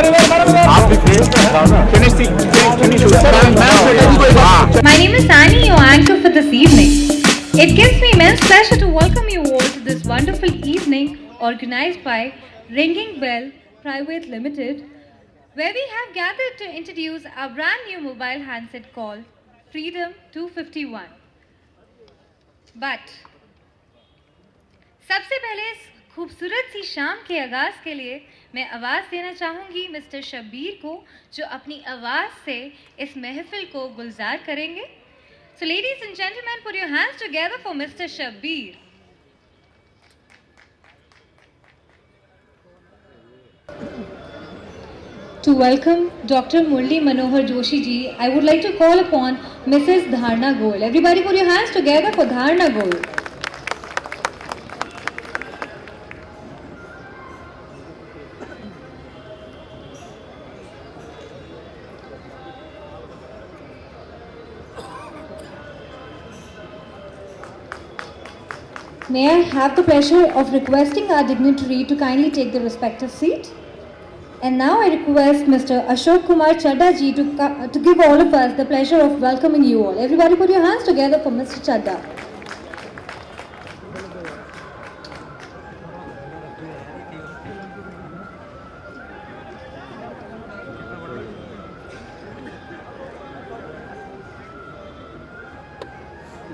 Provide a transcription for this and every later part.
My name is Annie, your anchor for this evening. It gives me immense pleasure to welcome you all to this wonderful evening organized by Ringing Bell Private Limited, where we have gathered to introduce our brand new mobile handset called Freedom 251. But सबसे पहले इस खूबसूरत सी शाम के आगाज के लिए मैं आवाज़ देना चाहूँगी मिस्टर शब्बीर को, जो अपनी आवाज़ से इस महफिल को गुलजार करेंगे. So ladies and gentlemen, put your hands together for Mr. Shabbir. To welcome Dr. Murli Manohar Joshi ji, I would like to call upon Mrs. Dharna Goel. Everybody put your hands together for Dharna Goel. May I have the pleasure of requesting our dignitary to kindly take the respective seat? And now I request Mr. Ashok Kumar Chadda ji to give all of us the pleasure of welcoming you all. Everybody put your hands together for Mr. Chadda.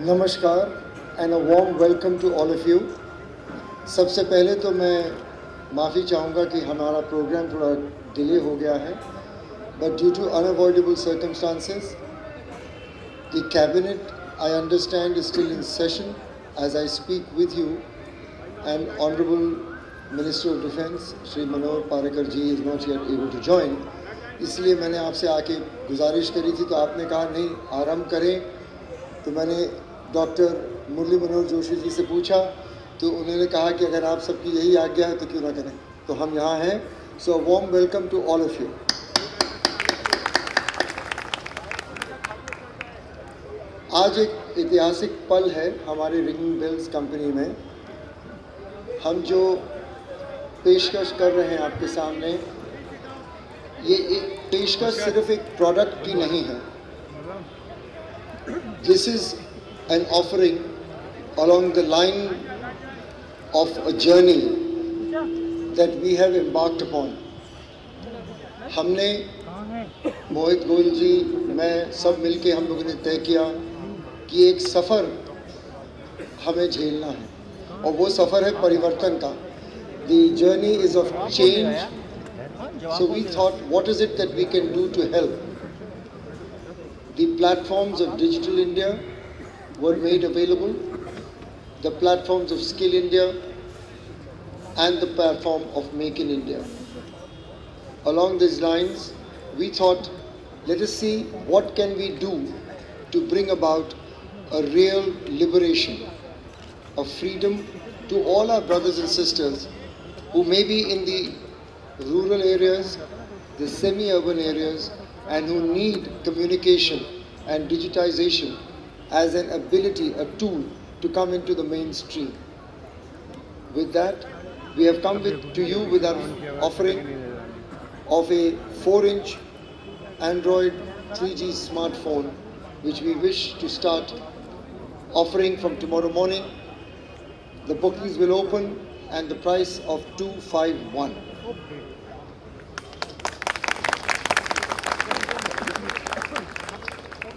Namaskar and a warm welcome to all of you. सबसे पहले तो मैं माफ़ी चाहूँगा कि हमारा programme थोड़ा delay हो गया है, but due to unavoidable circumstances, the cabinet, I understand, is still in session as I speak with you, and Honorable Minister of Defence Shri Manohar Parrikar ji is not yet able to join. इसलिए मैंने आपसे आके गुजारिश करी थी, तो आपने कहा नहीं आरंभ करें. तो मैंने डॉक्टर मुरली मनोहर जोशी जी से पूछा, तो उन्होंने कहा कि अगर आप सबकी यही आज्ञा है तो क्यों ना करें. तो हम यहाँ हैं. So warm welcome to all of you. आज एक ऐतिहासिक पल है हमारे रिंगिंग बेल्स कंपनी में. हम जो पेशकश कर रहे हैं आपके सामने, ये एक पेशकश सिर्फ एक प्रोडक्ट की नहीं है. This is an offering along the line of a journey that we have embarked upon. हमने मोहित गोयल जी, मैं, सब मिलके हम लोगों ने तय किया कि एक सफ़र हमें झेलना है, और वो सफ़र है परिवर्तन का. The journey is of change. So we thought, what is it that we can do to help? The platforms of Digital India were made available, the platforms of Skill India and the platform of Make in India. Along these lines, we thought, let us see what can we do to bring about a real liberation of freedom to all our brothers and sisters who may be in the rural areas, the semi-urban areas, and who need communication and digitization as an ability, a tool to come into the mainstream. With that, we have come to you with our offering of a 4-inch Android 3G smartphone, which we wish to start offering from tomorrow morning. The bookings will open and the price of 251.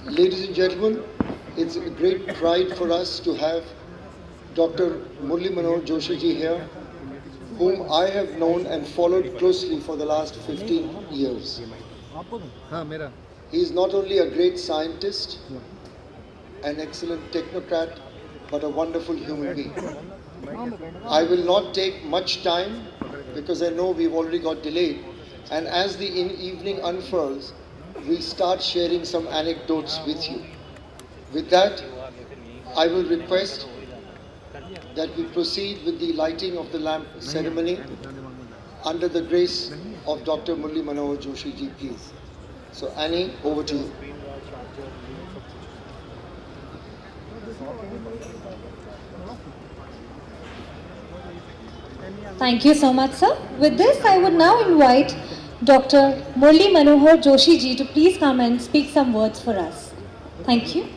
Ladies and gentlemen, it's a great pride for us to have Dr. Murli Manohar Joshi ji here, whom I have known and followed closely for the last 15 years. He is not only a great scientist, an excellent technocrat, but a wonderful human being. I will not take much time because I know we've already got delayed, and as the evening unfurls, we'll start sharing some anecdotes with you. With that, I will request that we proceed with the lighting of the lamp ceremony under the grace of Dr. Murli Manohar Joshi ji, please. So Annie, over to you. Thank you so much, sir. With this, I would now invite Dr. Murli Manohar Joshi ji to please come and speak some words for us. Thank you.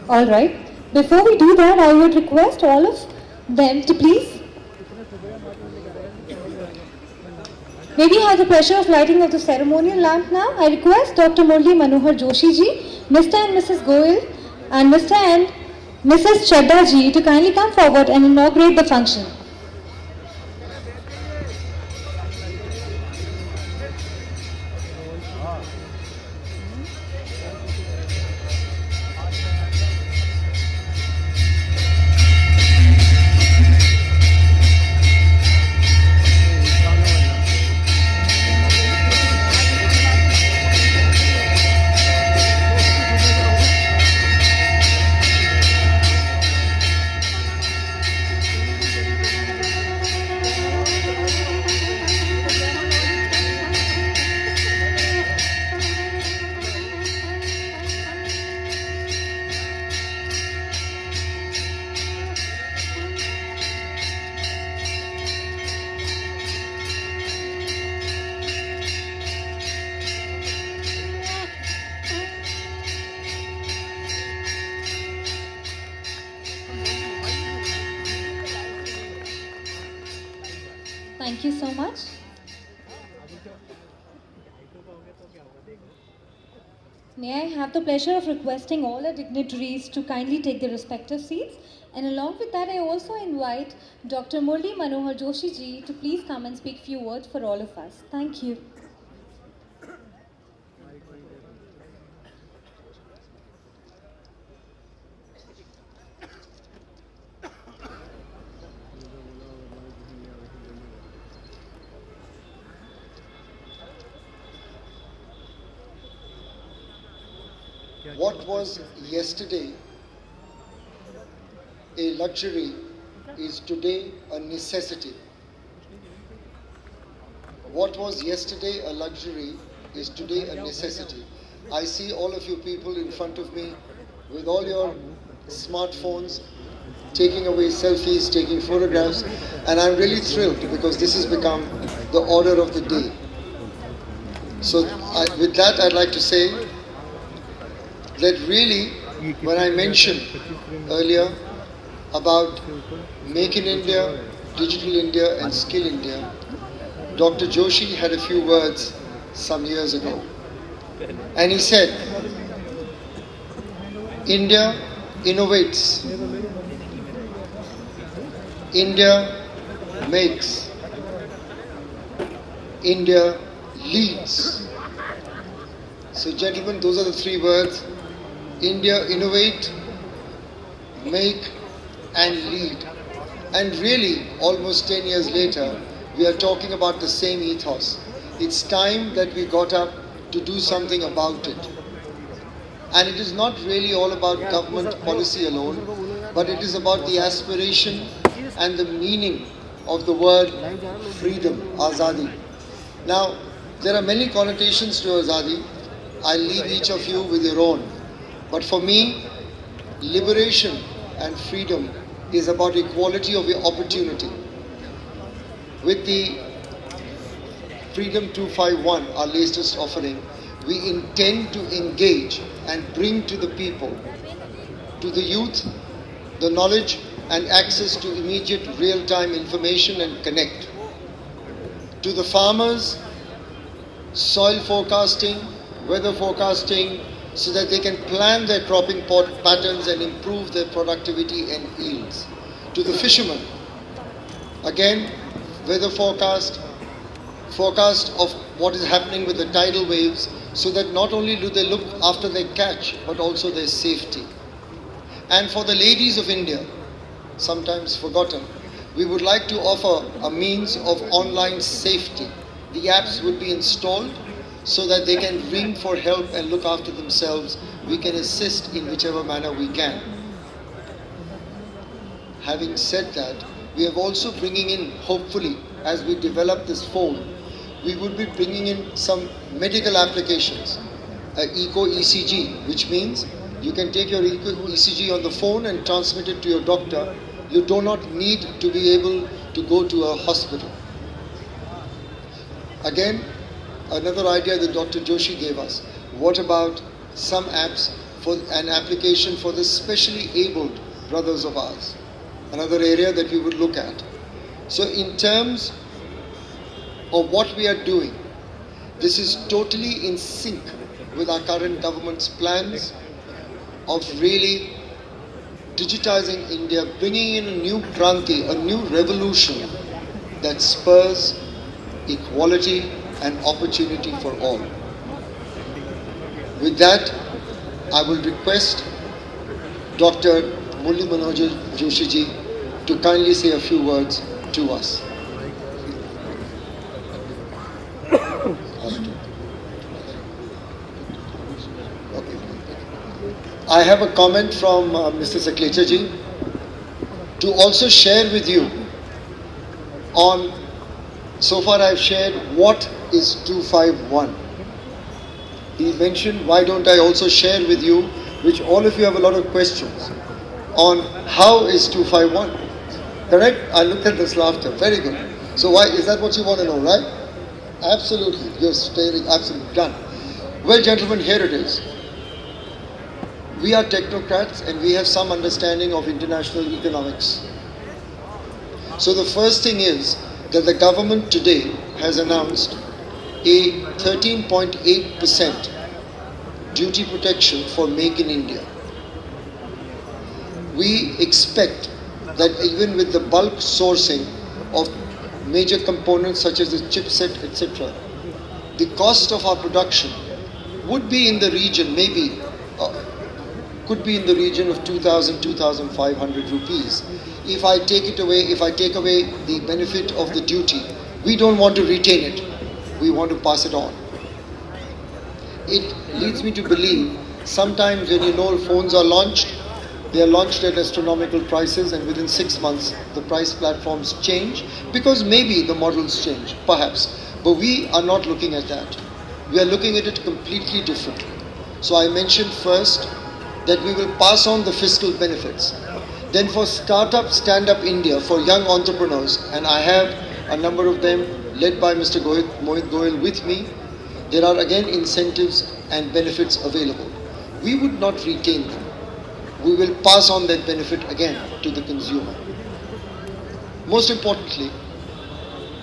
All right. Before we do that, I would request all of them to please maybe have the pleasure of lighting of the ceremonial lamp now. I request Dr. Murli Manohar Joshi ji, Mr. and Mrs. Goyal, and Mr. and Mrs. Chadda ji to kindly come forward and inaugurate the function. Thank you so much. May I have the pleasure of requesting all our dignitaries to kindly take their respective seats. And along with that, I also invite Dr. Murli Manohar Joshi ji to please come and speak few words for all of us. Thank you. What was yesterday a luxury is today a necessity. What was yesterday a luxury is today a necessity. I see all of you people in front of me with all your smartphones, taking away selfies, taking photographs, and I'm really thrilled because this has become the order of the day. So with that, I'd like to say that really, when I mentioned earlier about Make in India, Digital India and Skill India, Dr. Joshi had a few words some years ago. And he said, India innovates, India makes, India leads. So gentlemen, those are the three words. India innovate, make and lead. And really, almost 10 years later, we are talking about the same ethos. It's time that we got up to do something about it. And it is not really all about government policy alone, but it is about the aspiration and the meaning of the word freedom, Azadi. Now, there are many connotations to Azadi. I'll leave each of you with your own. But for me, liberation and freedom is about equality of opportunity. With the Freedom 251, our latest offering, we intend to engage and bring to the people, to the youth, the knowledge and access to immediate real-time information and connect. To the farmers, soil forecasting, weather forecasting, so that they can plan their cropping patterns and improve their productivity and yields. To the fishermen, again, weather forecast of what is happening with the tidal waves, so that not only do they look after their catch, but also their safety. And for the ladies of India, sometimes forgotten, we would like to offer a means of online safety. The apps would be installed so that they can ring for help and look after themselves. We can assist in whichever manner we can. Having said that, we are also bringing in, hopefully, as we develop this phone, we would be bringing in some medical applications. Eco ECG, which means you can take your Eco ECG on the phone and transmit it to your doctor. You do not need to be able to go to a hospital. Again, another idea that Dr. Joshi gave us. What about some apps for an application for the specially abled brothers of ours? Another area that we would look at. So in terms of what we are doing, this is totally in sync with our current government's plans of really digitizing India, bringing in a new kranti, a new revolution that spurs equality and opportunity for all. With that, I will request Dr. Murli Manohar Joshi ji to kindly say a few words to us. I have a comment from Mr. Saklecha ji to also share with you on, so far I have shared what is 251. He mentioned, why don't I also share with you, which all of you have a lot of questions, on how is 251. Correct? I looked at this laughter. Very good. So why, is that what you want to know, right? Absolutely. You're staring, absolutely done. Well, gentlemen, here it is. We are technocrats and we have some understanding of international economics. So the first thing is that the government today has announced a 13.8% duty protection for Make in India. We expect that even with the bulk sourcing of major components such as the chipset, etc., the cost of our production would be in the region, maybe could be in the region of 2,000, 2,500 rupees. If I take away the benefit of the duty, we don't want to retain it. We want to pass it on. It leads me to believe sometimes when phones are launched, they are launched at astronomical prices and within 6 months the price platforms change because maybe the models change, perhaps. But we are not looking at that. We are looking at it completely differently. So I mentioned first that we will pass on the fiscal benefits. Then for Startup Stand Up India, for young entrepreneurs, and I have a number of them led by Mr. Mohit Goel with me, there are again incentives and benefits available. We would not retain them. We will pass on that benefit again to the consumer. Most importantly,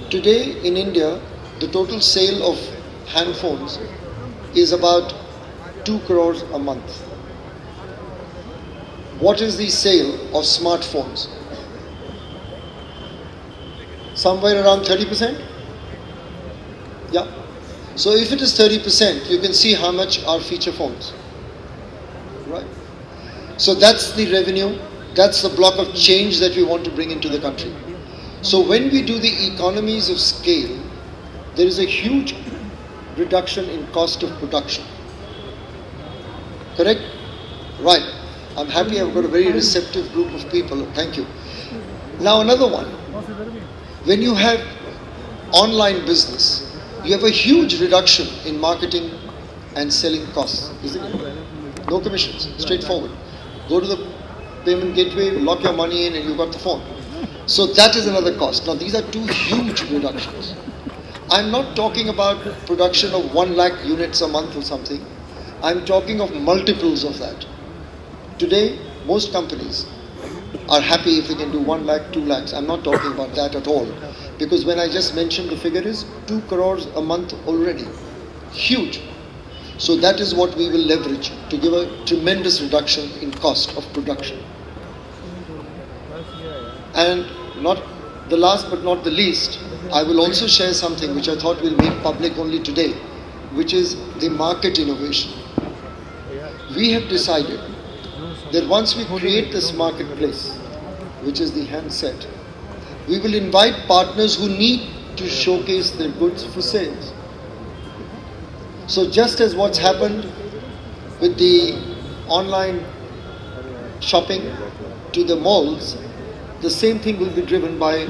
today in India, the total sale of handphones is about 2 crores a month. What is the sale of smartphones? Somewhere around 30%? Yeah. So if it is 30%, you can see how much are feature phones. Right? So that's the revenue, that's the block of change that we want to bring into the country. So when we do the economies of scale, there is a huge reduction in cost of production. Correct? Right. I'm happy I've got a very receptive group of people. Thank you. Now another one. When you have online business, you have a huge reduction in marketing and selling costs, isn't it? No commissions, straightforward. Go to the payment gateway, lock your money in and you got the phone. So that is another cost. Now these are two huge reductions. I'm not talking about production of 1 lakh units a month or something. I'm talking of multiples of that. Today, most companies are happy if they can do 1 lakh, 2 lakhs. I'm not talking about that at all. Because when I just mentioned the figure is 2 crores a month already. Huge. So that is what we will leverage to give a tremendous reduction in cost of production. And not the last but not the least, I will also share something which I thought we'll make public only today, which is the market innovation. We have decided that once we create this marketplace, which is the handset, we will invite partners who need to showcase their goods for sales. So just as what's happened with the online shopping to the malls, the same thing will be driven by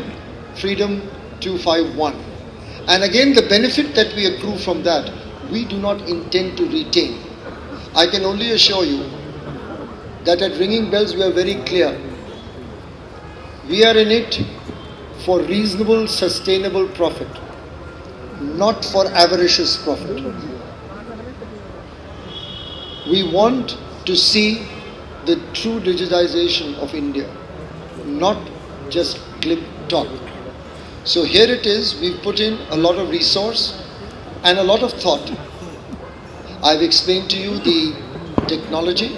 Freedom 251. And again, the benefit that we accrue from that, we do not intend to retain. I can only assure you that at Ringing Bells we are very clear. We are in it for reasonable, sustainable profit, not for avaricious profit. We want to see the true digitization of India, not just clip talk. So here it is, we've put in a lot of resource and a lot of thought. I've explained to you the technology,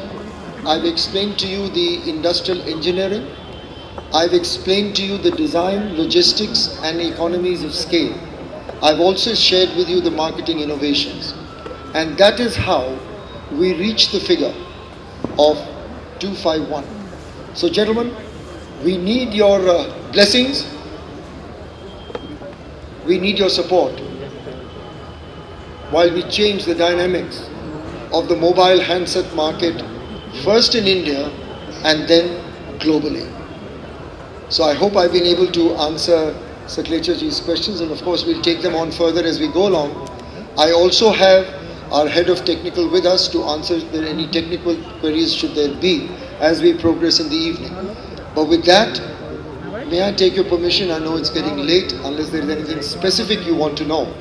I've explained to you the industrial engineering, I've explained to you the design, logistics and economies of scale. I've also shared with you the marketing innovations. And that is how we reach the figure of 251. So gentlemen, we need your blessings, we need your support while we change the dynamics of the mobile handset market, first in India and then globally. So I hope I've been able to answer Saklecha ji's questions, and of course we'll take them on further as we go along. I also have our head of technical with us to answer any technical queries should there be as we progress in the evening. But with that, may I take your permission, I know it's getting late, unless there is anything specific you want to know,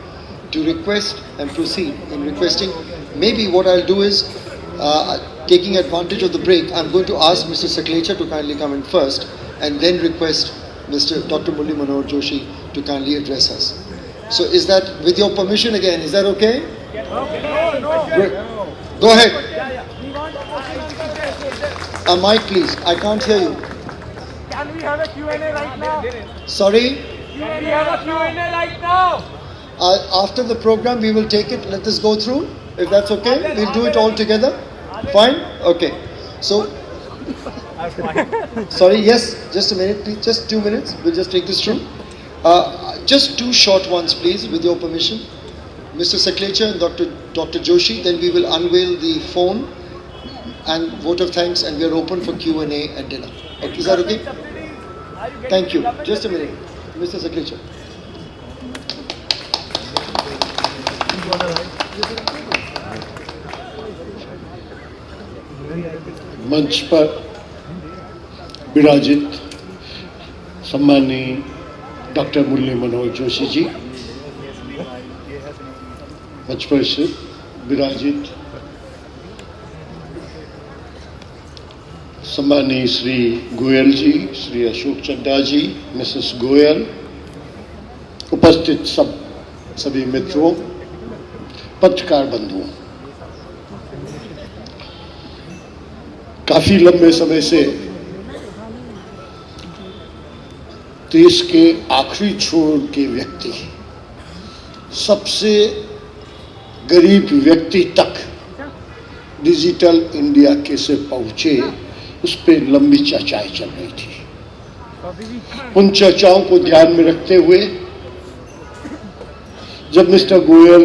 to request and proceed in requesting. Maybe what I'll do is, taking advantage of the break, I'm going to ask Mr. Saklecha to kindly come in first and then request Mr. Dr. Murli Manohar Joshi to kindly address us. So is that, with your permission again, is that okay? Great. Go ahead. A mic please, I can't hear you. Can we have a Q&A right now? Sorry? Can we have a Q&A right now? After the program we will take it, let us go through, if that's okay. We'll do it all together. Fine? Okay. So, sorry, yes, just a minute please, just 2 minutes, we'll just take this through. Just 2 short ones please, with your permission. Mr. Saklecha and Dr. Joshi, then we will unveil the phone and vote of thanks, and we are open for Q&A at dinner. Okay, is that okay? Thank you. Just a minute. Mr. Saklecha. मंच पर विराजित सम्माननीय doctor Murli Manohar Joshi ji, मंच पर से विराजित सम्माननीय श्री गोयल जी, श्री अशोक चड्डा जी, Mrs Goyal, उपस्थित सभी मित्रों, पत्रकार बंधुओं, काफी लंबे समय से देश के आखिरी छोर के व्यक्ति, सबसे गरीब व्यक्ति तक डिजिटल इंडिया कैसे पहुंचे, उस पर लंबी चर्चाएं चल रही थी। उन चर्चाओं को ध्यान में रखते हुए जब मिस्टर गोयल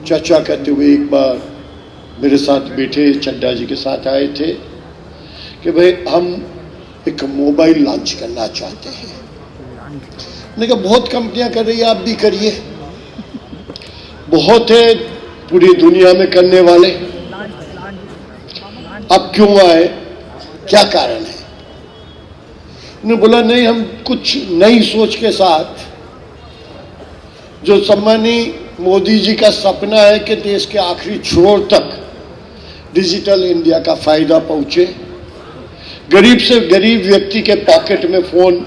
चर्चा करते हुए एक बार मेरे साथ बैठे, चड्डा जी के साथ आए थे कि भाई हम एक मोबाइल लॉन्च करना चाहते हैं। मैंने कहा बहुत कंपनियां कर रही है, आप भी करिए, बहुत है पूरी दुनिया में करने वाले, अब क्यों आए, क्या कारण है? उन्होंने बोला नहीं, हम कुछ नई सोच के साथ, जो सम्माननीय मोदी जी का सपना है कि देश के आखिरी छोर तक डिजिटल इंडिया का फायदा पहुंचे, गरीब से गरीब व्यक्ति के पॉकेट में फोन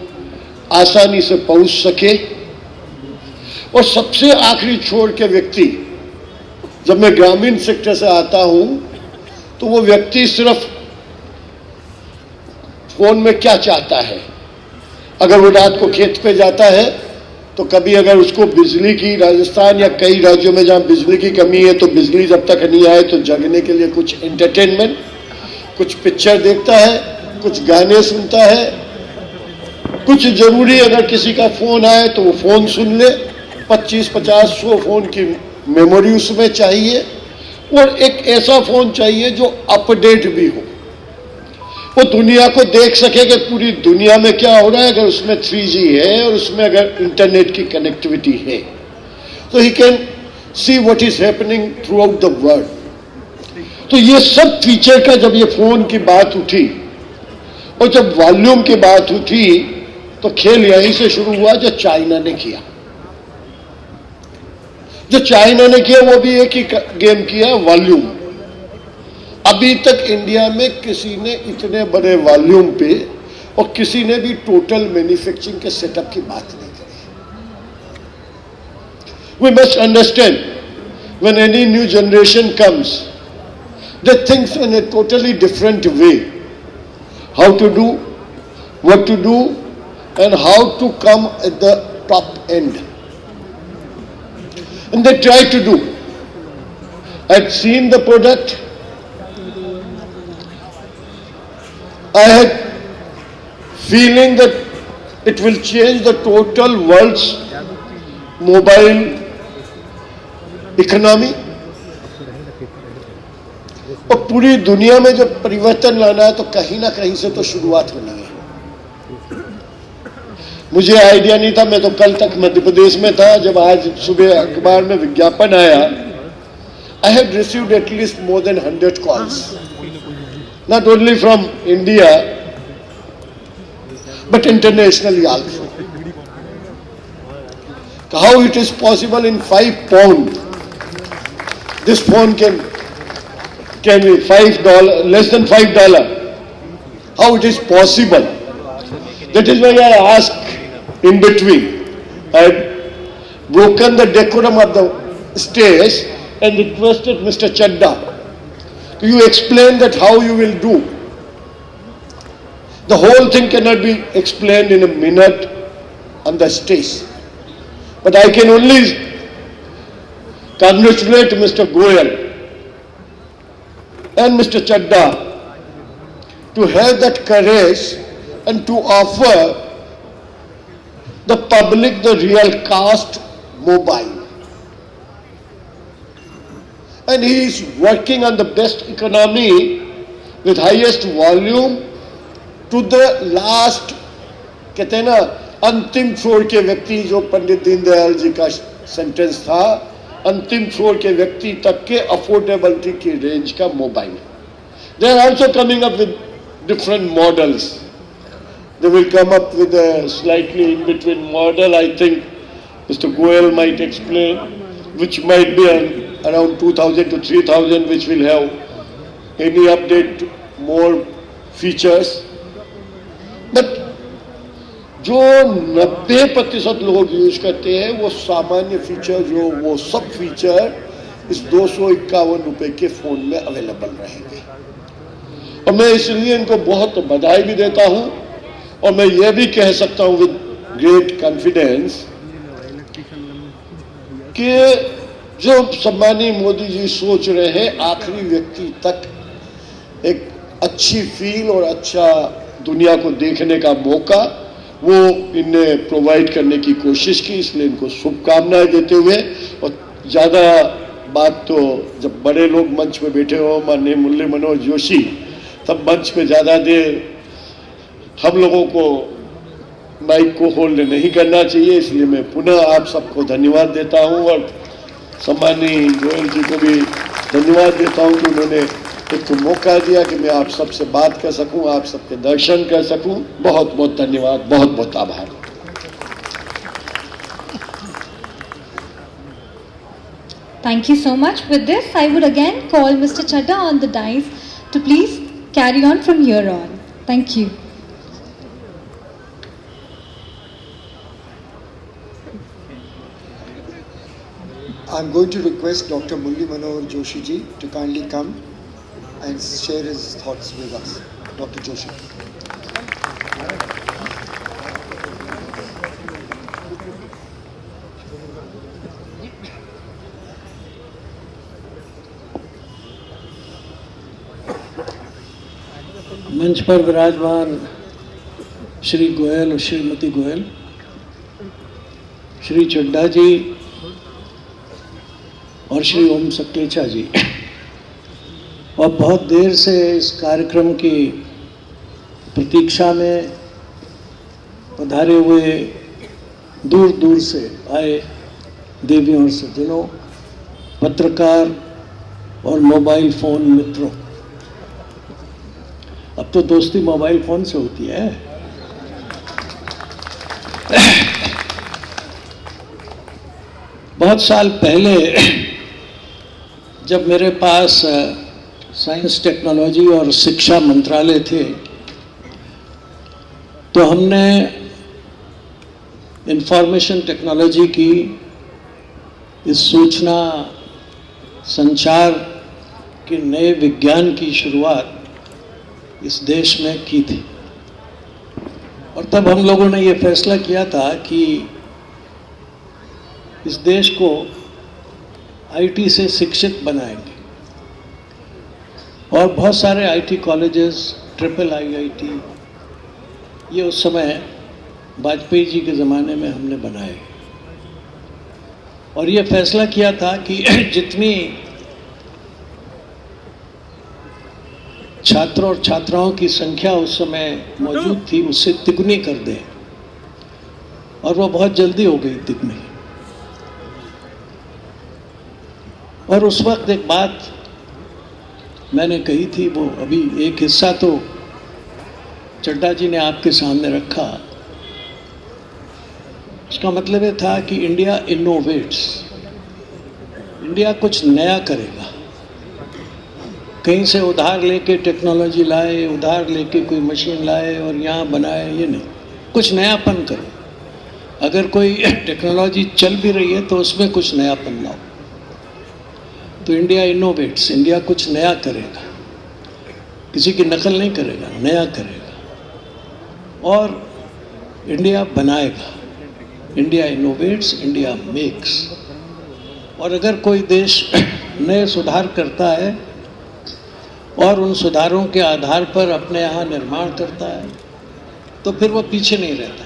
आसानी से पहुंच सके, और सबसे आखिरी छोर के व्यक्ति, जब मैं ग्रामीण सेक्टर से आता हूं तो वो व्यक्ति सिर्फ फोन में क्या चाहता है, अगर वो रात को खेत पे जाता है तो कभी अगर उसको बिजली की, राजस्थान या कई राज्यों में जहां बिजली की कमी है तो बिजली जब तक नहीं आए तो जगने के लिए कुछ एंटरटेनमेंट, कुछ पिक्चर देखता है, कुछ गाने सुनता है, कुछ जरूरी अगर किसी का फोन आए तो वो फोन सुन ले, 25, 50, 100 फोन की मेमोरी उसमें चाहिए, और एक ऐसा फोन चाहिए जो अपडेट भी हो, वो दुनिया को देख सके कि पूरी दुनिया में क्या हो रहा है। अगर उसमें 3G है और उसमें अगर इंटरनेट की कनेक्टिविटी है तो he can see what is happening through out the world. तो ये सब फीचर का जब ये फोन की बात उठी और जब वॉल्यूम की बात उठी तो खेल यहीं से शुरू हुआ जो चाइना ने किया। जो चाइना ने किया वो भी एक ही गेम किया, वॉल्यूम। अभी तक इंडिया में किसी ने इतने बड़े वॉल्यूम पे और किसी ने भी टोटल मैन्युफैक्चरिंग के सेटअप की बात नहीं करी। We must understand when any new generation comes, they thinks in a totally different way, how to do, what to do, and how to come at the top end. And they try to do. I'd seen the product. I had feeling that it will change the total world's mobile economy. और पूरी दुनिया में जो परिवर्तन लाना है तो कहीं ना कहीं से तो शुरुआत होनी है। मुझे आइडिया नहीं था, मैं तो कल तक मध्य प्रदेश में था, जब आज सुबह अखबार में विज्ञापन आया। I have received at least more than 100 calls, not only from India but internationally also. How it is possible in 5 pound this phone can be $5, less than $5. How it is possible? That is why I asked in between. I had broken the decorum of the stage and requested Mr. Chadda, do you explain that how you will do? The whole thing cannot be explained in a minute on the stage. But I can only congratulate Mr. Goyal and Mr. Chadda to have that courage and to offer the public the real cost mobile. And he is working on the best economy with highest volume to the last, कहते हैं ना, अंतिम छोर के व्यक्ति, जो पंडित दीनदयाल जी का sentence था, अंतिम छोर के व्यक्ति तक के अफोर्डेबिलिटी की रेंज का mobile. They are also coming up with different models. They will come up with a slightly in between model. I think mister Goyal might explain, which might be around 2,000 to 3,000, which will have any update, more features. But जो 90% लोग use करते हैं वो सामान्य feature, जो वो सब feature इस 251 रुपए के फोन में अवेलेबल रहेंगे। और मैं इसलिए इनको बहुत बधाई भी देता हूं और मैं ये भी कह सकता हूं विद ग्रेट कॉन्फिडेंस कि जो सम्मानीय मोदी जी सोच रहे हैं आखिरी व्यक्ति तक एक अच्छी फील और अच्छा दुनिया को देखने का मौका, वो इन्हें प्रोवाइड करने की कोशिश की। इसलिए इनको शुभकामनाएं देते हुए, और ज़्यादा बात तो जब बड़े लोग मंच पे बैठे हो, माननीय मुरली मनोहर जोशी, तब मंच पे ज़्यादा देर हम लोगों को माइक को होल्ड नहीं करना चाहिए। इसलिए मैं पुनः आप सबको धन्यवाद देता हूं और सम्मानीय गोयल जी को भी धन्यवाद देता हूं कि उन्होंने एक मौका दिया कि मैं आप सबसे बात कर सकूं, आप सबके दर्शन कर सकूं। बहुत बहुत धन्यवाद, बहुत बहुत आभार। Thank you so much. With this, I would again call Mr. Chadda on the dais to please carry on from here on. Thank you. I'm going to request Dr. Murli Manohar Joshi ji to kindly come and share his thoughts with us. Dr. Joshi. मंच पर विराजमान श्री गोयल और श्रीमती गोयल, श्री चड्डा जी और श्री ओम सकलेचा जी, और बहुत देर से इस कार्यक्रम की प्रतीक्षा में पधारे हुए दूर दूर से आए देवियों और सज्जनों, पत्रकार और मोबाइल फ़ोन मित्रों। अब तो दोस्ती मोबाइल फ़ोन से होती है। बहुत साल पहले जब मेरे पास साइंस टेक्नोलॉजी और शिक्षा मंत्रालय थे, तो हमने इंफॉर्मेशन टेक्नोलॉजी की, इस सूचना संचार के नए विज्ञान की शुरुआत इस देश में की थी। और तब हम लोगों ने ये फैसला किया था कि इस देश को आईटी से शिक्षित बनाएंगे, और बहुत सारे आईटी कॉलेजेस, ट्रिपल आईआईटी, ये उस समय वाजपेयी जी के ज़माने में हमने बनाए। और ये फैसला किया था कि जितनी छात्रों और छात्राओं की संख्या उस समय मौजूद थी, उससे तिगुनी कर दें। और वो बहुत जल्दी हो गई तिगुनी। और उस वक्त एक बात मैंने कही थी, वो अभी एक हिस्सा तो चड्ढा जी ने आपके सामने रखा। उसका मतलब ये था कि इंडिया इनोवेट्स, इंडिया कुछ नया करेगा। कहीं से उधार लेके टेक्नोलॉजी लाए, उधार लेके कोई मशीन लाए और यहाँ बनाए, ये नहीं, कुछ नयापन करो। अगर कोई टेक्नोलॉजी चल भी रही है तो उसमें कुछ नयापन लाओ। तो इंडिया इनोवेट्स, इंडिया कुछ नया करेगा, किसी की नकल नहीं करेगा, नया करेगा और इंडिया बनाएगा। India innovates, India makes. और अगर कोई देश नए सुधार करता है और उन सुधारों के आधार पर अपने यहाँ निर्माण करता है, तो फिर वो पीछे नहीं रहता।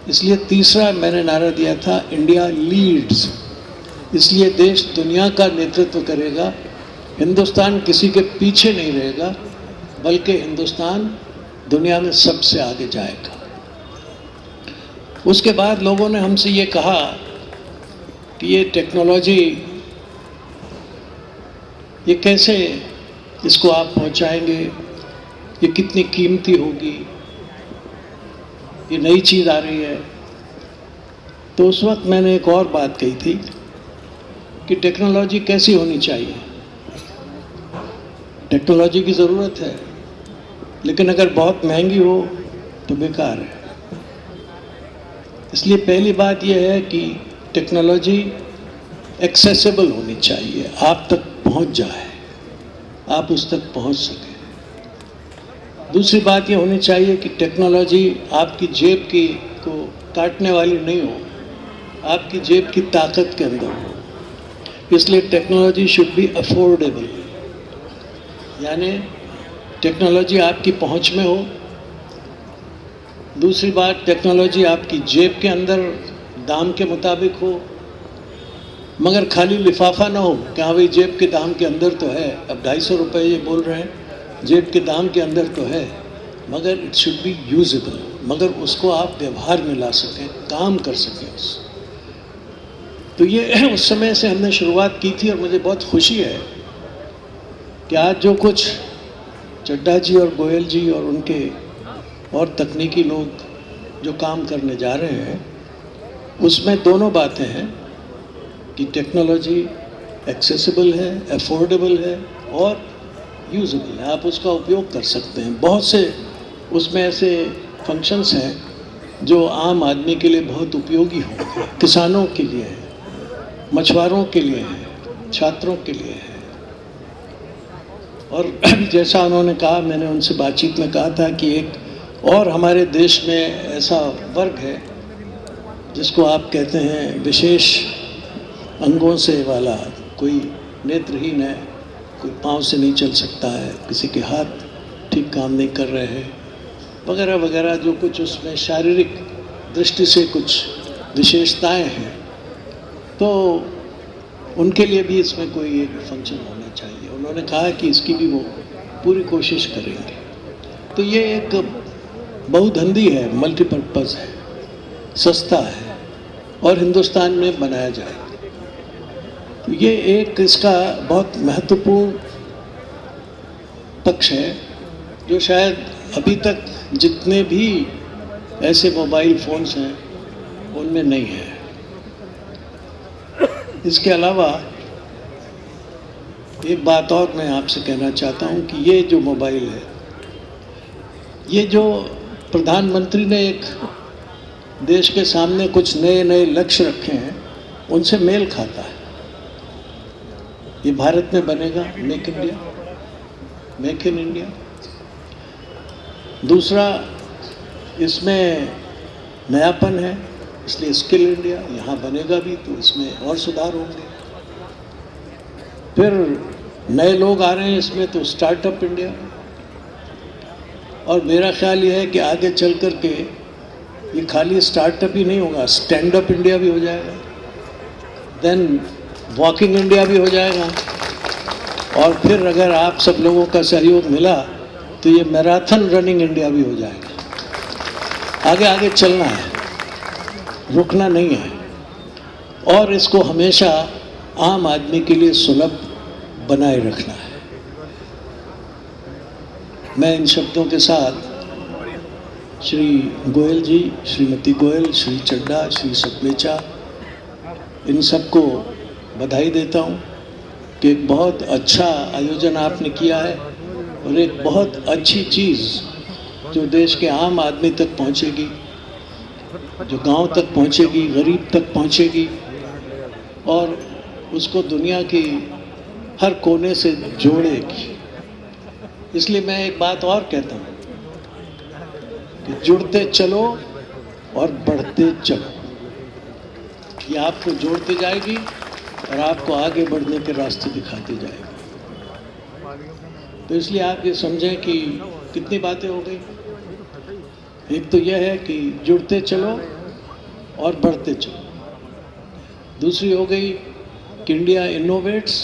इसलिए तीसरा मैंने नारा दिया था, इंडिया लीड्स। इसलिए देश दुनिया का नेतृत्व करेगा, हिंदुस्तान किसी के पीछे नहीं रहेगा, बल्कि हिंदुस्तान दुनिया में सबसे आगे जाएगा। उसके बाद लोगों ने हमसे ये कहा कि ये टेक्नोलॉजी, ये कैसे इसको आप पहुंचाएंगे, ये कितनी कीमती होगी, ये नई चीज़ आ रही है। तो उस वक्त मैंने एक और बात कही थी कि टेक्नोलॉजी कैसी होनी चाहिए। टेक्नोलॉजी की ज़रूरत है, लेकिन अगर बहुत महंगी हो तो बेकार है। इसलिए पहली बात यह है कि टेक्नोलॉजी एक्सेसिबल होनी चाहिए, आप तक पहुंच जाए, आप उस तक पहुंच सकें। दूसरी बात यह होनी चाहिए कि टेक्नोलॉजी आपकी जेब की को काटने वाली नहीं हो, आपकी जेब की ताकत के अंदर हो। इसलिए टेक्नोलॉजी शुड बी अफोर्डेबल, यानी टेक्नोलॉजी आपकी पहुंच में हो। दूसरी बात, टेक्नोलॉजी आपकी जेब के अंदर दाम के मुताबिक हो, मगर खाली लिफाफा ना हो कि हाँ भाई जेब के दाम के अंदर तो है, अब 250 रुपये ये बोल रहे हैं, जेब के दाम के अंदर तो है, मगर इट शुड बी यूजेबल, मगर उसको आप व्यवहार में ला सकें, काम कर सकें उससे। तो ये उस समय से हमने शुरुआत की थी और मुझे बहुत खुशी है कि आज जो कुछ चड्ढा जी और गोयल जी और उनके और तकनीकी लोग जो काम करने जा रहे हैं, उसमें दोनों बातें हैं कि टेक्नोलॉजी एक्सेसिबल है, अफोर्डेबल है और यूजेबल है, आप उसका उपयोग कर सकते हैं। बहुत से उसमें ऐसे फंक्शंस हैं जो आम आदमी के लिए बहुत उपयोगी होंगे, किसानों के लिए है, मछुआरों के लिए है, छात्रों के लिए है। और जैसा उन्होंने कहा, मैंने उनसे बातचीत में कहा था कि एक और हमारे देश में ऐसा वर्ग है जिसको आप कहते हैं विशेष अंगों से वाला, कोई नेत्रहीन है, कोई पाँव से नहीं चल सकता है, किसी के हाथ ठीक काम नहीं कर रहे हैं, वगैरह वगैरह, जो कुछ उसमें शारीरिक दृष्टि से कुछ विशेषताएं हैं, तो उनके लिए भी इसमें कोई एक फंक्शन होना चाहिए। उन्होंने कहा कि इसकी भी वो पूरी कोशिश करेंगे। तो ये एक बहुधंधी है, मल्टीपर्पज़ है, सस्ता है और हिंदुस्तान में बनाया जाएगा। तो ये एक इसका बहुत महत्वपूर्ण पक्ष है जो शायद अभी तक जितने भी ऐसे मोबाइल फ़ोन्स हैं उनमें नहीं है। इसके अलावा एक बात और मैं आपसे कहना चाहता हूं कि ये जो मोबाइल है, ये जो प्रधानमंत्री ने एक देश के सामने कुछ नए नए लक्ष्य रखे हैं, उनसे मेल खाता है। ये भारत में बनेगा, make India, make in India. दूसरा, इसमें नयापन है, इसलिए स्किल इंडिया यहाँ बनेगा भी, तो इसमें और सुधार होंगे। फिर नए लोग आ रहे हैं इसमें, तो स्टार्टअप इंडिया। और मेरा ख्याल ये है कि आगे चल कर के ये खाली स्टार्टअप ही नहीं होगा, स्टैंड अप इंडिया भी हो जाएगा, देन वॉकिंग इंडिया भी हो जाएगा। और फिर अगर आप सब लोगों का सहयोग मिला तो ये मैराथन रनिंग इंडिया भी हो जाएगा। आगे आगे चलना है, रुकना नहीं है, और इसको हमेशा आम आदमी के लिए सुलभ बनाए रखना है। मैं इन शब्दों के साथ श्री गोयल जी, श्रीमती गोयल, श्री चड्ढा, श्री सतलेचा, इन सबको बधाई देता हूँ कि एक बहुत अच्छा आयोजन आपने किया है, और एक बहुत अच्छी चीज़ जो देश के आम आदमी तक पहुँचेगी, जो गांव तक पहुँचेगी, गरीब तक पहुँचेगी, और उसको दुनिया की हर कोने से जोड़ेगी। इसलिए मैं एक बात और कहता हूँ कि जुड़ते चलो और बढ़ते चलो। ये आपको जोड़ते जाएगी और आपको आगे बढ़ने के रास्ते दिखाते जाएगी। तो इसलिए आप ये समझें कि कितनी बातें हो गई। एक तो यह है कि जुड़ते चलो और बढ़ते चलो। दूसरी हो गई कि India innovates,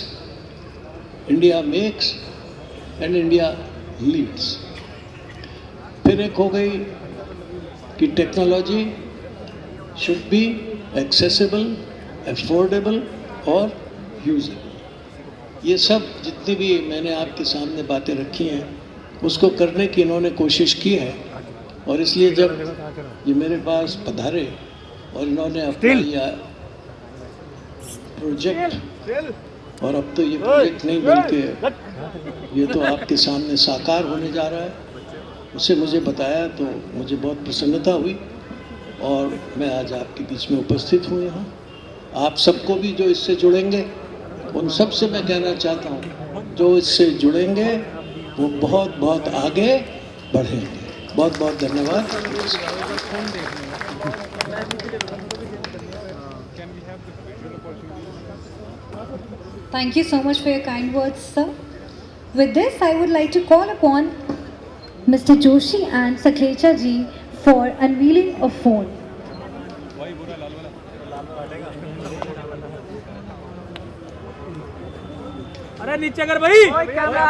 India makes and India leads. फिर एक हो गई कि technology should be accessible, affordable और यूजेबल। ये सब जितनी भी मैंने आपके सामने बातें रखी हैं, उसको करने की इन्होंने कोशिश की है। और इसलिए जब ये मेरे पास पधारे और इन्होंने अपना ये प्रोजेक्ट, और अब तो ये प्रोजेक्ट नहीं बल्कि ये तो आपके सामने साकार होने जा रहा है, उसे मुझे बताया तो मुझे बहुत प्रसन्नता हुई, और मैं आज आपके बीच में उपस्थित हूँ यहाँ। आप सबको भी जो इससे जुड़ेंगे, उन सब से मैं कहना चाहता हूँ, जो इससे जुड़ेंगे वो बहुत बहुत आगे बढ़ेंगे। बहुत बहुत धन्यवाद। Thank you so much for your kind words, sir. With this, I would like to call upon Mr. Joshi and Saklecha ji for unveiling a phone. अरे नीचे कर भाई, camera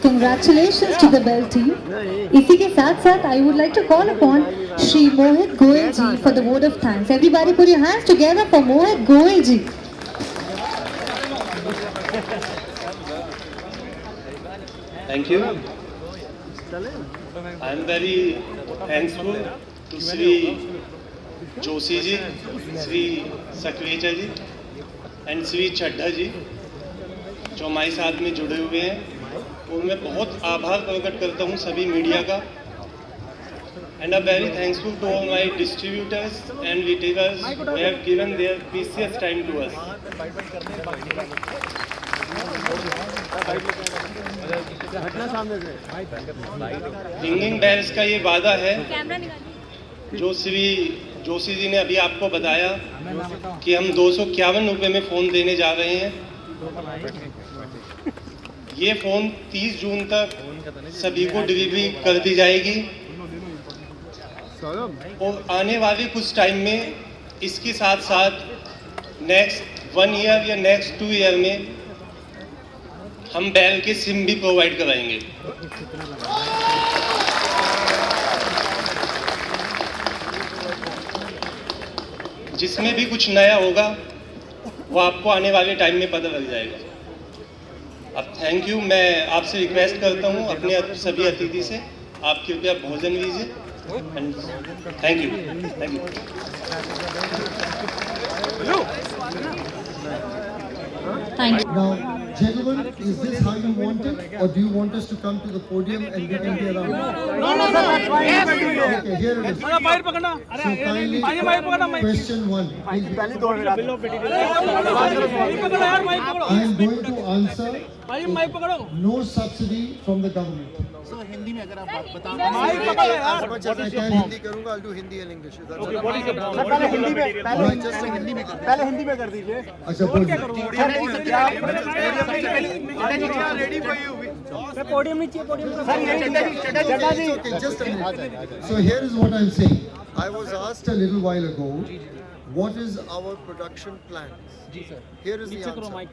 Congratulations to the Bell team. इसी के साथ साथ I would like to call upon Shri Mohit Goel ji for the word of thanks. Everybody put your hands together for Mohit Goel ji. Thank you. I am very thankful to Sri Joshi ji, Sri Sakrecha ji and Sri Chadha ji जो हमारे साथ में जुड़े हुए हैं, और मैं बहुत आभार प्रकट करता हूँ सभी मीडिया का. And I'm very thankful to all my distributors and retailers who have given their precious time to us. Ringing Bells का ये वादा है जो श्री जोशी जी ने अभी आपको बताया कि हम 251 रुपये में फ़ोन देने जा रहे हैं. ये फ़ोन 30 जून तक सभी को डिलीवरी कर दी जाएगी और आने वाले कुछ टाइम में इसके साथ साथ नेक्स्ट 1 ईयर या नेक्स्ट 2 ईयर में हम बेल के सिम भी प्रोवाइड कराएंगे. जिसमें भी कुछ नया होगा वो आपको आने वाले टाइम में पता लग जाएगा. अब थैंक यू. मैं आपसे रिक्वेस्ट करता हूँ अपने सभी अतिथि से, आप कृपया भोजन लीजिए. Thank you. Thank you. Thank you. Now, gentlemen, is this how you want it, or do you want us to come to the podium and we can be around? Okay, here it is. Mic पकड़ना. So kindly, question 1. Mic पकड़ो यार, mic पकड़ो. I am going to answer भाई mic पकड़ो. no subsidy from the government. माइक पकड़ो यार. As much as I can Hindi करूँगा, I'll do Hindi and English. Is that okay? पहले हिंदी में कर दीजिए. अच्छा, बोलिए. पोडियम नीचे, podium. Okay, just a minute. So here is what I'm saying. I was asked a little while ago, what is our production plans? Here is the answer.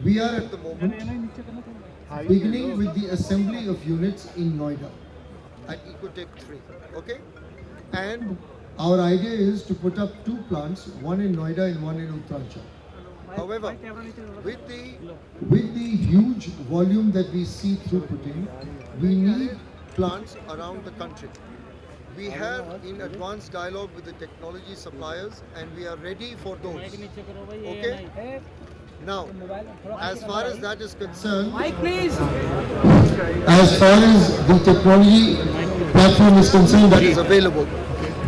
We are at the moment beginning with the assembly of units in Noida at Ecotech 3. Okay? And our idea is to put up 2 plants, one in Noida and one in Uttarakhand. However, with the huge volume that we see throughputing, we need plants around the country. We have in advanced dialogue with the technology suppliers and we are ready for those. Okay? Now, as far as that is concerned, mic please. as far as the technology platform is concerned that is available,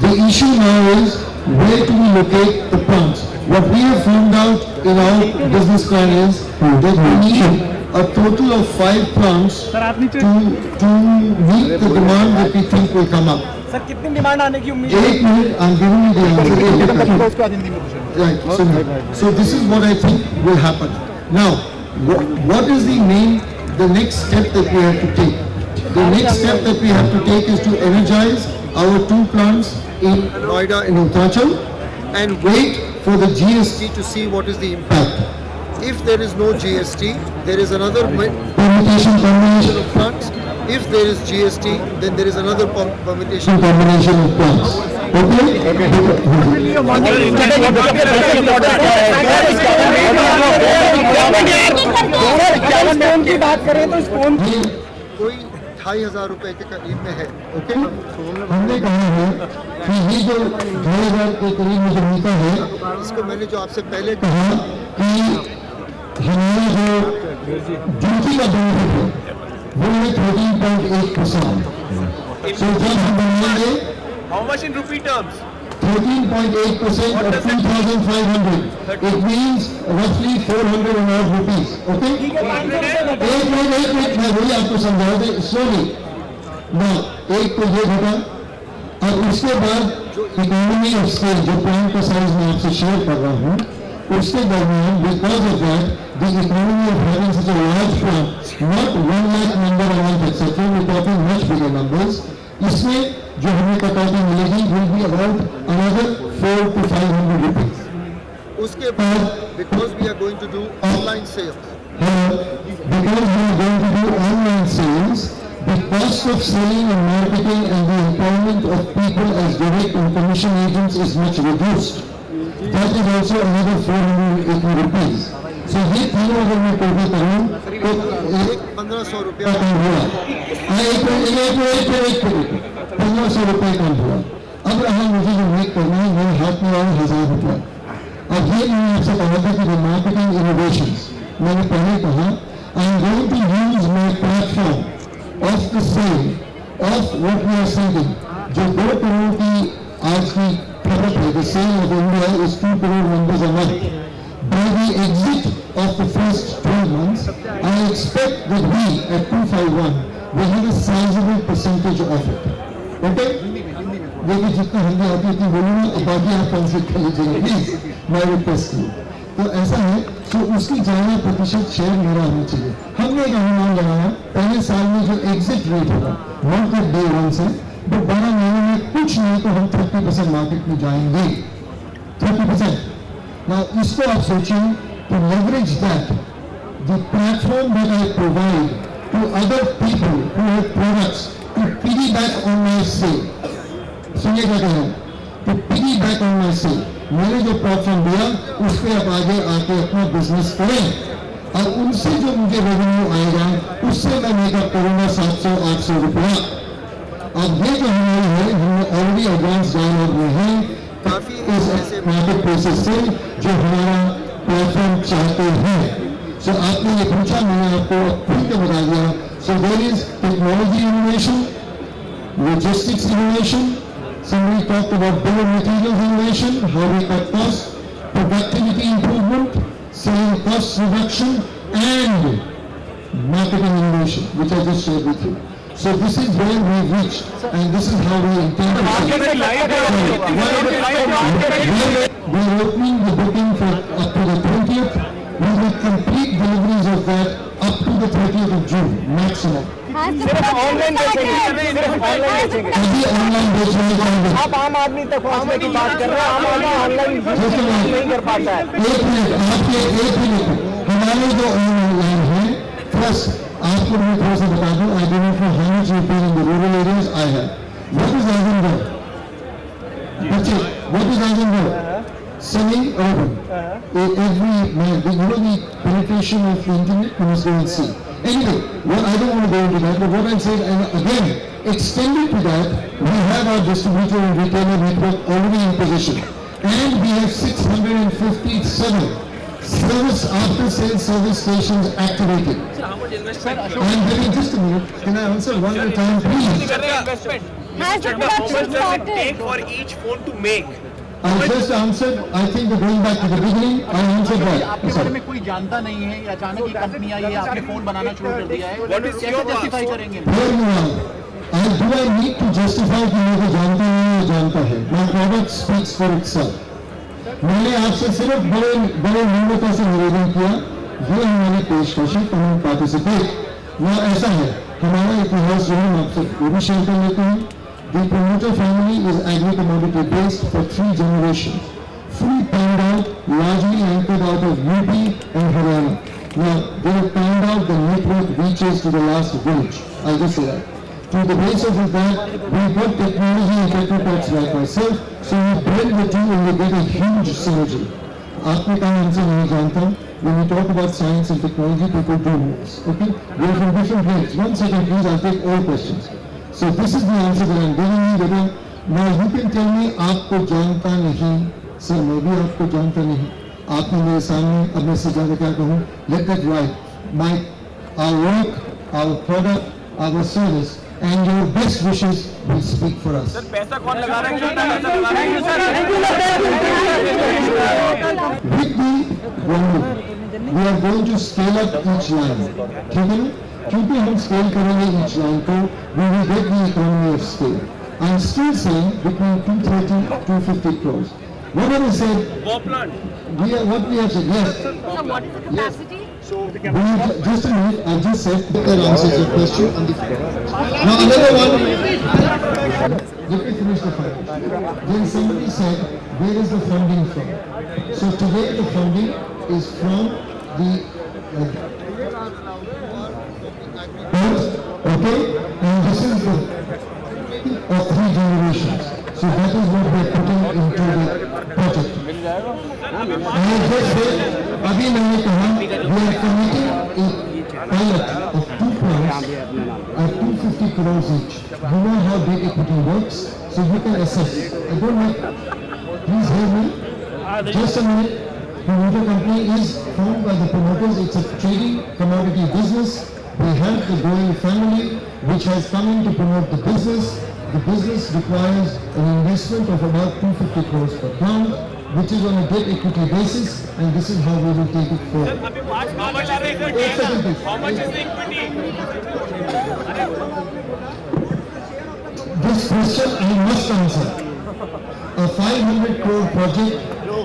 the issue now is where do we locate the plants? What we have found out in our business plan is that we need a total of 5 plants to meet the demand that we think will come up. Sir कितनी demand आने की उम्मीद है? 1 minute, I'm giving you the answer. Right, so this is what I think will happen. Now, what is the next step that we have to take? The next step that we have to take is to energize our 2 plants in Noida and Uttarakhand and wait for the GST to see what is the impact. If there is no GST, there is another permutation of plants. If there is GST, then there is another permutation combination of plants. की बात करें तो phone कोई 2,500 रुपए के करीब में है. ओके, हमने कहा है कि ये जो 2,000 के करीब में जो मिलता है, इसको मैंने जो आपसे पहले कहा कि हमारा जो ड्यूटी का बेनिफिट है वो है 13.8%. So जब हम बनाएंगे हाउ मच इन रूपी terms? 13.8% of 2,500. It means roughly 400 and odd rupees. Okay? एक मिनट मैं वही आपको समझा दे slowly. Now, एक तो ये घटा और उसके बाद जो इकोनॉमी ऑफ स्केल जो प्लान का साइज मैं आपसे शेयर कर रहा हूँ उसके दरमियान because of that the economy of having such a large plant, not 1 lakh number a month etc. we're talking much bigger numbers. इसमें जो हमें कटौती मिलेगी will be about another 400 to 500 rupees. उसके बाद because we are going to do online sales. Because we are going to do online sales cost of selling and marketing and the employment of people as direct and commission agents is much reduced. That is also another 480 rupees. So ये तीनों अगर मैं total करूँ तो 1500 रुपया कम हुआ। एक 1500 रुपये कम हुआ। अब रहा मुझे जो मेक करना है मेरे हाथ में आया 1000 रुपया। अब ये मैंने आपसे कहा था कि मार्केटिंग इनोवेशंस मैंने पहले कहा I am going to use my platform of the sale of what we are selling. जो 2 करोड़ की आज की खपत है, the sale of India is 2 crore members a month. By the exit of the first 12 months, I expect that we at 251 will have a sizable percentage of it. Okay? देखिए जितना हिंदी आती है उतनी बोलूँगा और बाकी आप कंसल्ट कर लीजिएगा प्लीज, मैं रिक्वेस्ट करूँ। तो ऐसा है तो उसकी ज़्यादा प्रतिशत शेयर मेरा होना चाहिए। हमने एक अनुमान लगाया पहले साल में जो एग्जिट रेट होगा नॉट एट डे 1 से, तो 12 महीने में कुछ नहीं तो हम 30% मार्केट में जाएंगे। 30%। Now इसको आप सोचिए to leverage that, the platform that I provide to other people who have products to piggyback on my sale. सुनिए क्या कह रहा हूँ, to piggyback on my sale. मैंने जो प्लेटफॉर्म दिया उस पर आप आगे आके अपना बिजनेस करें और उनसे जो मुझे रेवेन्यू आएगा उससे मैं मेकअप करूंगा 700-800 रुपया। अब ये जो हमारी है हमने ऑलरेडी एडवांस डायलॉग में है काफी ऐसे मार्केट प्लेसेस से जो हमारा प्लेटफॉर्म चाहते हैं। सो आपने ये पूछा मैंने आपको खुल के बता दिया। So there is technology innovation, logistics innovation. Somebody talked about bill of materials innovation, how we cut costs, productivity improvement, selling cost reduction, and marketing innovation, which I just shared with you. So this is where we reached, and this is how we intend to. We are opening the booking for up to the 20th. We will complete deliveries of that up to the 30th of June maximum. सिर्फ online बेचेंगे, सिर्फ online बेचेंगे। अभी online बेचने का है। आप आम आदमी तक पहुंचने की बात कर रहे हैं, आम आदमी ऑनलाइन नहीं कर पाता है। एक मिनट आपके एक मिनट हमारे जो ऑनलाइन है फर्स्ट आपको मैं थोड़ा सा बता दूं। I don't know how much you pay in the rural areas I have. What is Azamgarh? बच्चे what is Azamgarh? Semi urban. Every you know the penetration of the internet, you must go and see. Anyway, well, I don't want to go into that, but what I'm saying, and again, extended to that, we have our distributor and retailer network already in position, and we have 657 service after sales service stations activated. I'm getting just a minute. Can I answer one at a time, please? Has the production started? for each phone to make? I just answered. I think we're going back to the beginning. I answered that. आपके बारे में कोई जानता नहीं है, या अचानक ये कंपनी आई है, आपने फोन बनाना शुरू कर दिया है, कैसे जस्टिफाई करेंगे? Hear me out. Do I need to justify कि मुझे जानता नहीं है जानता है? My product speaks for itself. मैंने आपसे सिर्फ बड़े निम्रता से निवेदन किया, ये हमारी पेशकश है, तुम पार्टिसिपेट। वह ऐसा है हमारा इतिहास जो हम आपसे वो भी शेयर कर लेते हैं। The promoter family is agri-commodity based for 3 generations. Fully panned out, largely anchored out of UP and Haryana. Now, they have panned out the network reaches to the last village. I'll just say that. To the base of that, we put technology and technocrats like myself, so we blend the two and we get a huge synergy. आपने कहा हमसे नहीं जानता. When we talk about science and technology, people do this. Okay? We are from different grades. 1 second, please. I'll take all questions. So this is the answer that I'm giving you, Beta. Now you can tell me आपको जानता नहीं, sir मैं भी आपको जानता नहीं, आपने मेरे सामने अब मैं से ज़्यादा क्या कहूँ? Let that right. Our work, our product, our service, and your best wishes will speak for us. Sir पैसा कौन लगा रहा है? कितना पैसा लगा रहा है? With the volume, we are going to scale up each line. ठीक है ना? क्योंकि हम स्केल करेंगे each line को, we will get the economy of scale. I'm still saying between 230-250 crores. What have I said? What we have said, yes. So what is the capacity? Just a minute, I just said that answers your question on the Now another one. Let me finish the point. Then somebody said, where is the funding from? So today the funding is from the okay, and this is the of 3 generations. So that is what we are putting into the project. I just said, अभी मैंने कहा, we are committing a pilot of 2 plants at 250 crores each. You know how debt equity works, so you can assess. I don't know. Please hear me. Just a minute. Promoter company is formed by the promoters. It's a trading commodity business. We have the Goyal family, which has come in to promote the business. The business requires an investment of about 250 crores per plant, which is on a debt equity basis, and this is how we will take it forward. How much is the equity? Wait a second, please. How much is the equity? This question I must answer. A 500 crore project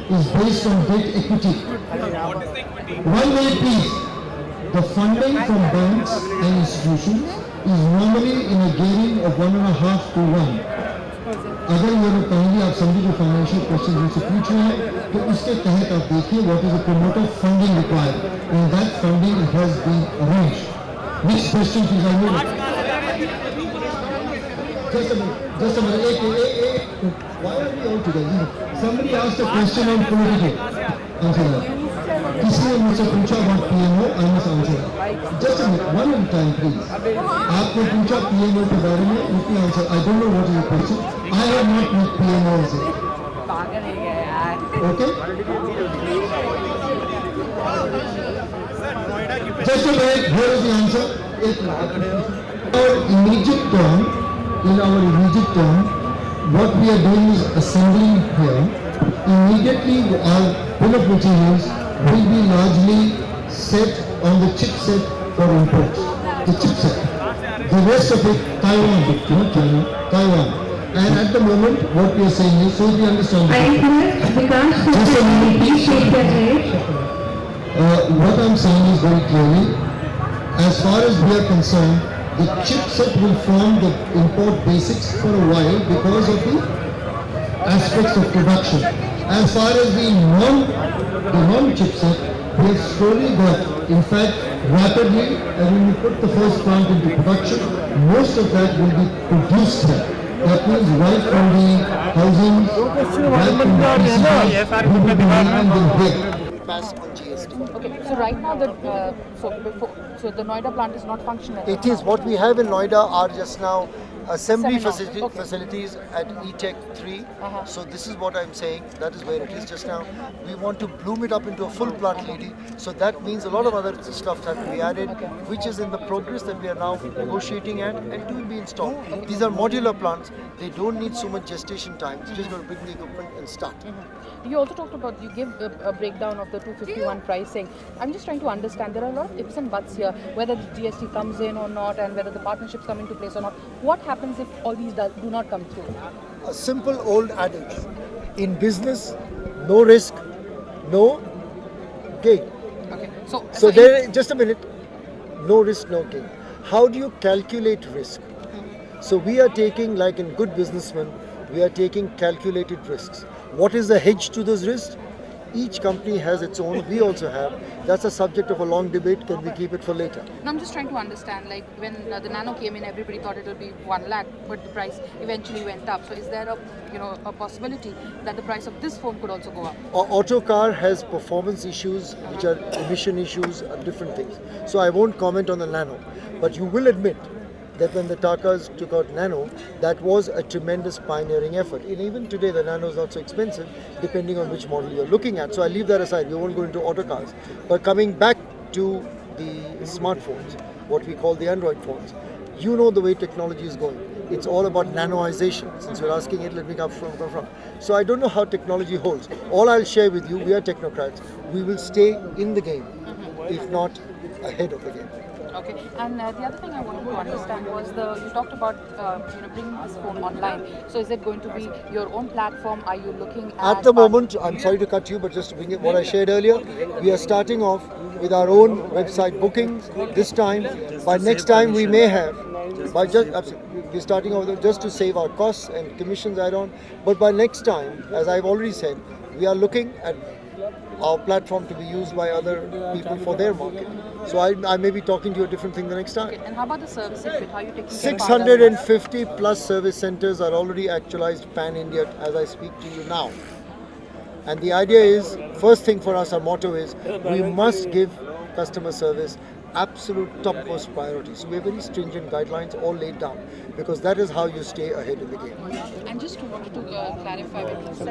is based on debt equity. What is the equity? One minute, please. The funding from banks and institutions is normally in a gearing of 1.5 to 1. अगर ये लोग कहेंगे आप सभी को financial question मुझसे पूछ रहे हैं तो उसके तहत आप देखिए what is the promoter funding required and that funding has been arranged. Next question please. I will. Just a minute. Why are we all together? Somebody asked a question on political. Answer that. किसी ने मुझसे पूछा about PMO, I must answer that. Just a minute, one at a time please. आपने पूछा PMO के बारे में, let me answer. I don't know what is the question. I have not met PMOs yet. Okay? Just a minute, here is the answer. In our immediate term, what we are doing is assembling here. Immediately our bill of materials will be largely set on the chipset for imports. The chipset. The rest of it, Taiwan, not China, Taiwan. And at the moment, what we are saying is, so we understand. I request Vikas Just a minute, please. shake their head. What I'm saying is very clearly, as far as we are concerned, the chipset will form the import basics for a while because of the aspects of production. As far as the non-chipset, we have slowly got, in fact, rapidly, and when we put the first plant into production, most of that will be produced here. That means right from the housings, right from the PCBs, we will be making them here. Pass on GST. Okay, so right now the the Noida plant is not functional. It is what we have in Noida are just now assembly Semi-now. Okay. facilities at E-Tech 3. So this is what I'm saying. That is where it is just now. We want to bloom it up into a full plant lady. So that means a lot of other stuff that we added, which is in the progress that we are now negotiating and it will be installed. These are modular plants. They don't need so much gestation time. You just got to bring the equipment and start. You also talked about, you gave a breakdown of the 251 pricing. I'm just trying to understand, there are a lot of ifs and buts here, whether the GST comes in or not and whether the partnerships come into place or not. What happens if all these do not come through? A simple old adage. In business, no risk, no gain. Okay, So there, just a minute. No risk, no gain. How do you calculate risk? So we are taking, like in good businessmen, we are taking calculated risks. What is the hedge to those risks? Each company has its own. We also have. That's a subject of a long debate. Can we keep it for later? Now I'm just trying to understand, like when the Nano came in, everybody thought it will be 1 lakh, but the price eventually went up. So is there a possibility that the price of this phone could also go up? Auto car has performance issues, which are emission issues, different things. So I won't comment on the Nano, but you will admit that when the Takas took out Nano, that was a tremendous pioneering effort. And even today, the Nano is not so expensive, depending on which model you're looking at. So I leave that aside. We won't go into auto cars. But coming back to the smartphones, what we call the Android phones, you know the way technology is going. It's all about nanoization. Since you're asking it, let me come from. So I don't know how technology holds. All I'll share with you, we are technocrats. We will stay in the game, if not ahead of the game. Okay, and the other thing I wanted to understand was you talked about bringing this phone online. So is it going to be your own platform? Are you looking at the moment? I'm sorry to cut you, but just to bring it what I shared earlier, we are starting off with our own website bookings this time. By next time we may have, we're starting off just to save our costs and commissions add on. But by next time, as I've already said, we are looking at our platform to be used by other people for their market. So I may be talking to you a different thing the next time. And how about the servicing bit? How are you taking care of partners? 650 plus service centers are already actualized pan-India as I speak to you now. And the idea is, first thing for us, our motto is, we must give customer service absolute topmost priority. So we have very stringent guidelines all laid down, because that is how you stay ahead in the game. And just wanted to clarify what you said.